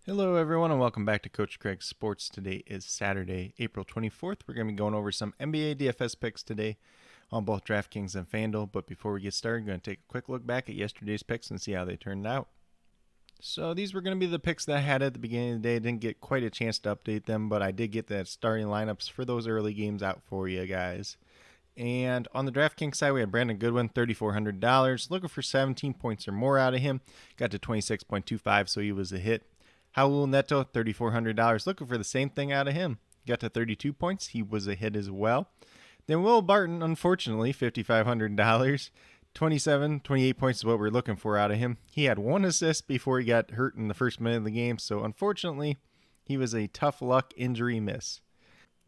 Hello, everyone, and welcome back to Coach Craig's Sports. Today is Saturday, April 24th. We're going to be going over some NBA DFS picks today on both DraftKings and FanDuel. But before we get started, I'm going to take a quick look back at yesterday's picks and see how they turned out. So these were going to be the picks that I had at the beginning of the day. I didn't get quite a chance to update them, but I did get the starting lineups for those early games out for you guys. And on the DraftKings side, we had Brandon Goodwin, $3,400. Looking for 17 points or more out of him. Got to 26.25, so he was a hit. Raul Neto, $3,400. Looking for the same thing out of him. Got to 32 points. He was a hit as well. Then Will Barton, unfortunately, $5,500. 28 points is what we're looking for out of him. He had one assist before he got hurt in the first minute of the game, so unfortunately, he was a tough luck injury miss.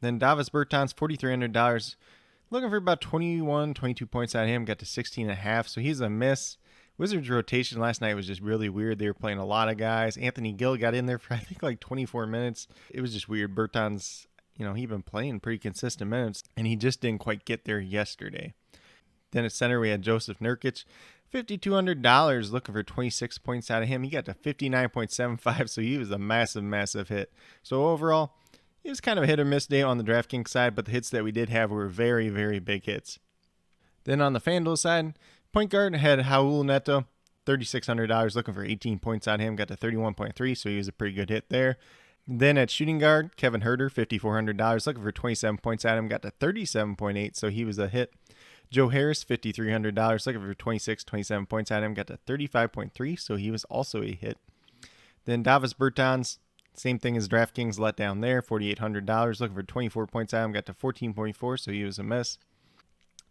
Then Davis Bertans, $4,300. Looking for about 22 points out of him. Got to 16.5, so he's a miss. Wizards' rotation last night was just really weird. They were playing a lot of guys. Anthony Gill got in there for, I think, like 24 minutes. It was just weird. Bertans, he'd been playing pretty consistent minutes, and he just didn't quite get there yesterday. Then at center, we had Joseph Nurkic, $5,200, looking for 26 points out of him. He got to 59.75, so he was a massive, massive hit. So overall, it was kind of a hit or miss day on the DraftKings side, but the hits that we did have were very, very big hits. Then on the FanDuel side, point guard had Raul Neto, $3,600, looking for 18 points on him. Got to 31.3, so he was a pretty good hit there. Then at shooting guard, Kevin Huerter, $5,400, looking for 27 points on him. Got to 37.8, so he was a hit. Joe Harris, $5,300, looking for 27 points on him. Got to 35.3, so he was also a hit. Then Davis Bertans, same thing as DraftKings, let down there, $4,800, looking for 24 points on him. Got to 14.4, so he was a miss.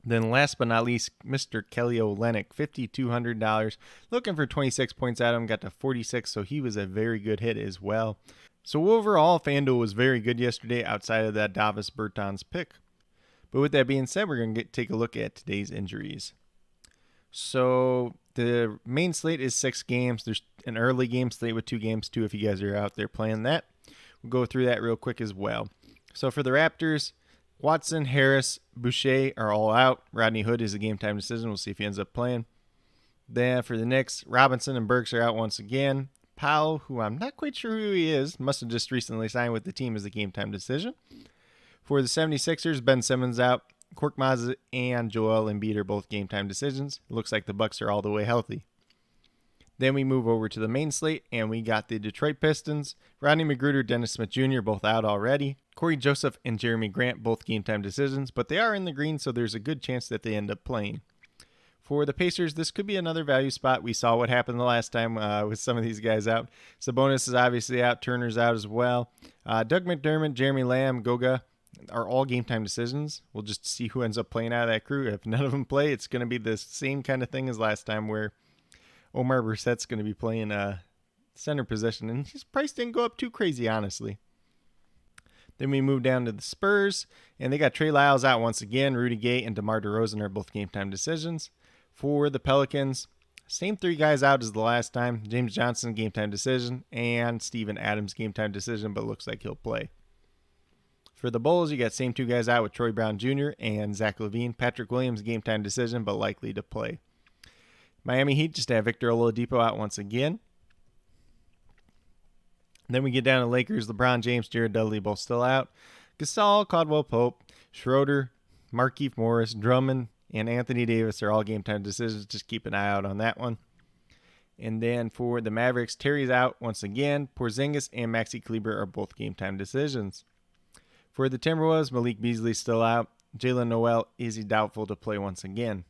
Then last but not least, Mr. Kelly Olynyk, $5,200, looking for 26 points out of him, got to 46, so he was a very good hit as well. So overall, FanDuel was very good yesterday outside of that Davis Bertans pick. But with that being said, we're going to take a look at today's injuries. So the main slate is 6 games. There's an early game slate with 2 games too if you guys are out there playing that. We'll go through that real quick as well. So for the Raptors, Watson, Harris, Boucher are all out. Rodney Hood is a game time decision. We'll see if he ends up playing. Then for the Knicks, Robinson and Burks are out once again. Powell, who I'm not quite sure who he is, must have just recently signed with the team, as a game time decision. For the 76ers, Ben Simmons out. Korkmaz and Joel Embiid are both game time decisions. It looks like the Bucks are all the way healthy. Then we move over to the main slate, and we got the Detroit Pistons. Rodney McGruder, Dennis Smith Jr. both out already. Corey Joseph and Jeremy Grant, both game-time decisions, but they are in the green, so there's a good chance that they end up playing. For the Pacers, this could be another value spot. We saw what happened the last time with some of these guys out. Sabonis is obviously out. Turner's out as well. Doug McDermott, Jeremy Lamb, Goga are all game-time decisions. We'll just see who ends up playing out of that crew. If none of them play, it's going to be the same kind of thing as last time, where Omar Brissett's going to be playing center position, and his price didn't go up too crazy, honestly. Then we move down to the Spurs, and they got Trey Lyles out once again. Rudy Gay and DeMar DeRozan are both game-time decisions. For the Pelicans, same 3 guys out as the last time. James Johnson, game-time decision, and Steven Adams, game-time decision, but looks like he'll play. For the Bulls, you got same 2 guys out with Troy Brown Jr. and Zach LaVine. Patrick Williams, game-time decision, but likely to play. Miami Heat just have Victor Oladipo out once again. Then we get down to Lakers. LeBron James, Jared Dudley both still out. Gasol, Caldwell Pope, Schroeder, Markieff Morris, Drummond, and Anthony Davis are all game-time decisions. Just keep an eye out on that one. And then for the Mavericks, Terry's out once again. Porzingis and Maxi Kleber are both game-time decisions. For the Timberwolves, Malik Beasley's still out. Jalen Noel is doubtful to play once again.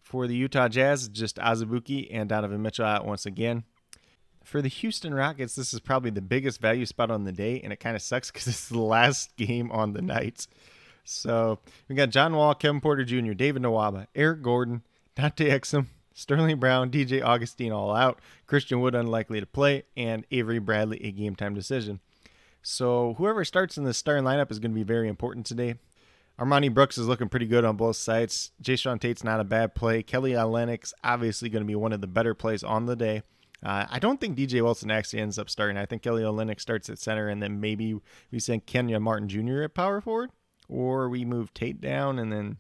For the Utah Jazz, just Azubuike and Donovan Mitchell out once again. For the Houston Rockets, this is probably the biggest value spot on the day, and it kind of sucks because it's the last game on the night. So we got John Wall, Kevin Porter Jr., David Nwaba, Eric Gordon, Dante Exum, Sterling Brown, DJ Augustine all out, Christian Wood unlikely to play, and Avery Bradley a game-time decision. So whoever starts in the starting lineup is going to be very important today. Armani Brooks is looking pretty good on both sides. Jayshawn Tate's not a bad play. Kelly Olynyk's obviously going to be one of the better plays on the day. I don't think DJ Wilson actually ends up starting. I think Kelly Olynyk starts at center, and then maybe we send Kenya Martin Jr. at power forward, or we move Tate down, and then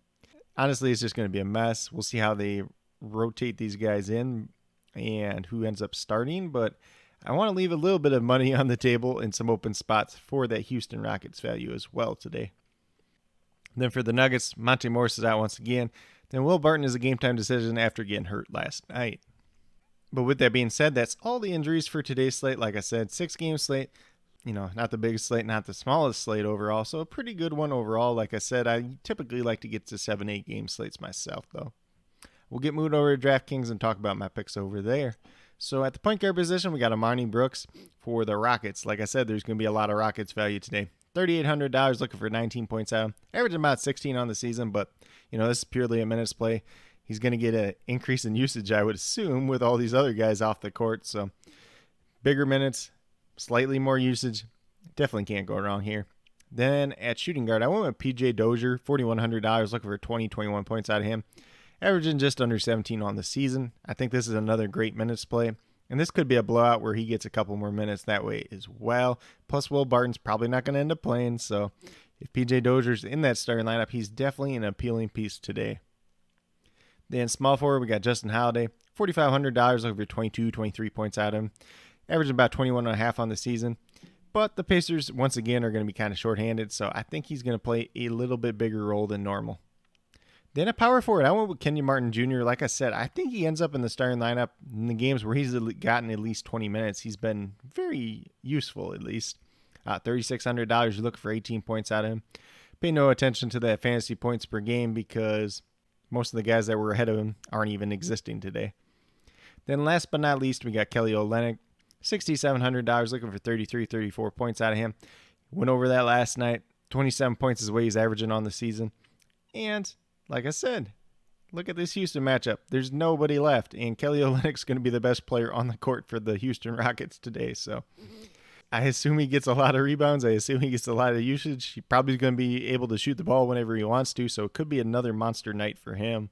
honestly, it's just going to be a mess. We'll see how they rotate these guys in and who ends up starting, but I want to leave a little bit of money on the table in some open spots for that Houston Rockets value as well today. Then for the Nuggets, Monte Morris is out once again. Then Will Barton is a game-time decision after getting hurt last night. But with that being said, that's all the injuries for today's slate. Like I said, 6-game slate. Not the biggest slate, not the smallest slate overall. So a pretty good one overall. Like I said, I typically like to get to 7-8 game slates myself, though. We'll get moved over to DraftKings and talk about my picks over there. So at the point guard position, we got Armani Brooks for the Rockets. Like I said, there's going to be a lot of Rockets value today. $3,800 looking for 19 points out. Averaging about 16 on the season, but, this is purely a minutes play. He's going to get an increase in usage, I would assume, with all these other guys off the court. So bigger minutes, slightly more usage. Definitely can't go wrong here. Then at shooting guard, I went with PJ Dozier, $4,100, looking for 21 points out of him. Averaging just under 17 on the season. I think this is another great minutes play. And this could be a blowout where he gets a couple more minutes that way as well. Plus, Will Barton's probably not going to end up playing. So if PJ Dozier's in that starting lineup, he's definitely an appealing piece today. Then small forward, we got Justin Holiday, $4,500, looking for 23 points out of him. Averaging about 21.5 on the season. But the Pacers, once again, are going to be kind of shorthanded. So I think he's going to play a little bit bigger role than normal. Then at power forward, I went with Kenyon Martin Jr. Like I said, I think he ends up in the starting lineup in the games where he's gotten at least 20 minutes. He's been very useful, at least. $3,600, you look for 18 points out of him. Pay no attention to that fantasy points per game because most of the guys that were ahead of him aren't even existing today. Then last but not least, we got Kelly Olynyk, $6,700, looking for 34 points out of him. Went over that last night. 27 points is what he's averaging on the season. And like I said, look at this Houston matchup. There's nobody left, and Kelly Olynyk's going to be the best player on the court for the Houston Rockets today. So I assume he gets a lot of rebounds. I assume he gets a lot of usage. He probably is going to be able to shoot the ball whenever he wants to, so it could be another monster night for him.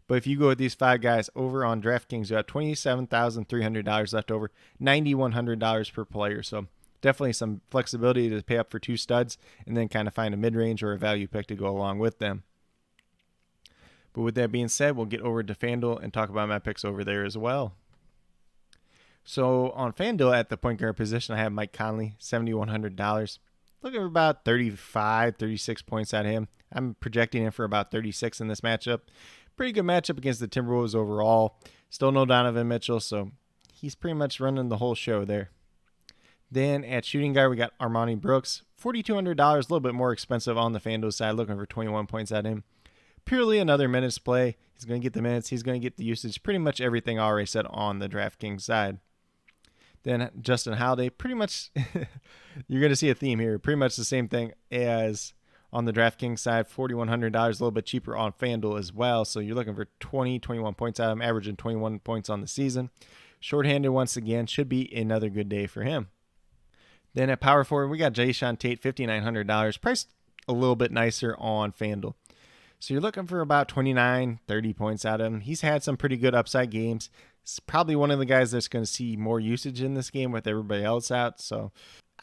But if you go with these 5 guys over on DraftKings, you have $27,300 left over, $9,100 per player. So definitely some flexibility to pay up for 2 studs and then kind of find a mid-range or a value pick to go along with them. But with that being said, we'll get over to FanDuel and talk about my picks over there as well. So on FanDuel at the point guard position, I have Mike Conley, $7,100. Looking for about 36 points out of him. I'm projecting him for about 36 in this matchup. Pretty good matchup against the Timberwolves overall. Still no Donovan Mitchell, so he's pretty much running the whole show there. Then at shooting guard, we got Armani Brooks, $4,200, a little bit more expensive on the FanDuel side, looking for 21 points out of him. Purely another minutes play. He's going to get the minutes. He's going to get the usage. Pretty much everything already said on the DraftKings side. Then Justin Holiday, pretty much, you're going to see a theme here. Pretty much the same thing as on the DraftKings side. $4,100, a little bit cheaper on FanDuel as well. So you're looking for 21 points out of him, averaging 21 points on the season. Shorthanded once again, should be another good day for him. Then at power forward, we got Jayshawn Tate, $5,900, priced a little bit nicer on FanDuel. So you're looking for about 30 points out of him. He's had some pretty good upside games. He's probably one of the guys that's going to see more usage in this game with everybody else out. So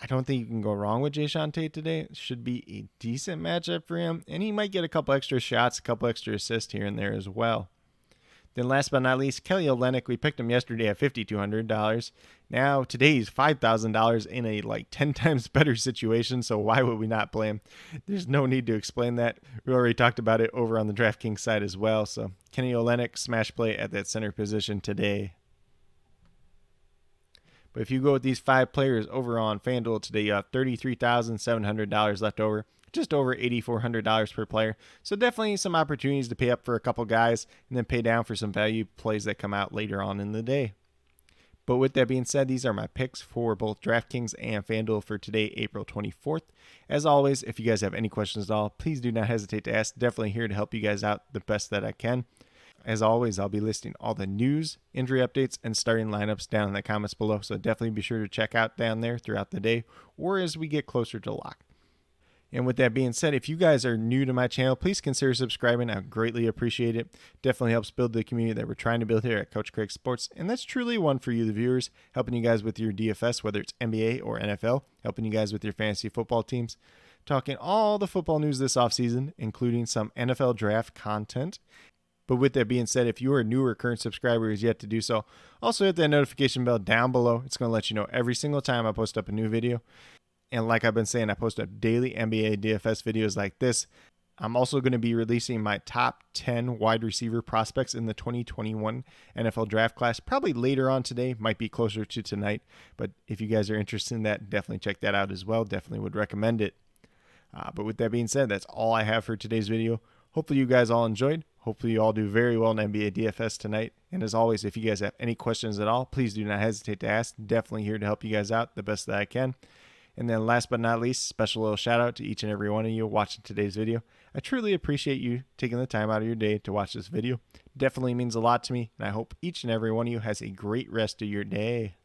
I don't think you can go wrong with Jayshawn Tate today. It should be a decent matchup for him. And he might get a couple extra shots, a couple extra assists here and there as well. Then last but not least, Kelly Olynyk. We picked him yesterday at $5,200. Now today he's $5,000 in a 10 times better situation. So why would we not play him? There's no need to explain that. We already talked about it over on the DraftKings side as well. So Kenny Olynyk, smash play at that center position today. But if you go with these 5 players over on FanDuel today, you have $33,700 left over. Just over $8,400 per player. So definitely some opportunities to pay up for a couple guys and then pay down for some value plays that come out later on in the day. But with that being said, these are my picks for both DraftKings and FanDuel for today, April 24th. As always, if you guys have any questions at all, please do not hesitate to ask. Definitely here to help you guys out the best that I can. As always, I'll be listing all the news, injury updates, and starting lineups down in the comments below. So definitely be sure to check out down there throughout the day or as we get closer to lock. And with that being said, if you guys are new to my channel, please consider subscribing. I greatly appreciate it. Definitely helps build the community that we're trying to build here at CoachCraigSports. And that's truly one for you, the viewers, helping you guys with your DFS, whether it's NBA or NFL, helping you guys with your fantasy football teams, talking all the football news this offseason, including some NFL draft content, But with that being said, if you are a new or current subscriber who is yet to do so, also hit that notification bell down below. It's going to let you know every single time I post up a new video. And like I've been saying, I post up daily NBA DFS videos like this. I'm also going to be releasing my top 10 wide receiver prospects in the 2021 NFL draft class, probably later on today, might be closer to tonight. But if you guys are interested in that, definitely check that out as well. Definitely would recommend it. But with that being said, that's all I have for today's video. Hopefully you guys all enjoyed. Hopefully you all do very well in NBA DFS tonight. And as always, if you guys have any questions at all, please do not hesitate to ask. Definitely here to help you guys out the best that I can. And then last but not least, special little shout out to each and every one of you watching today's video. I truly appreciate you taking the time out of your day to watch this video. Definitely means a lot to me, and I hope each and every one of you has a great rest of your day.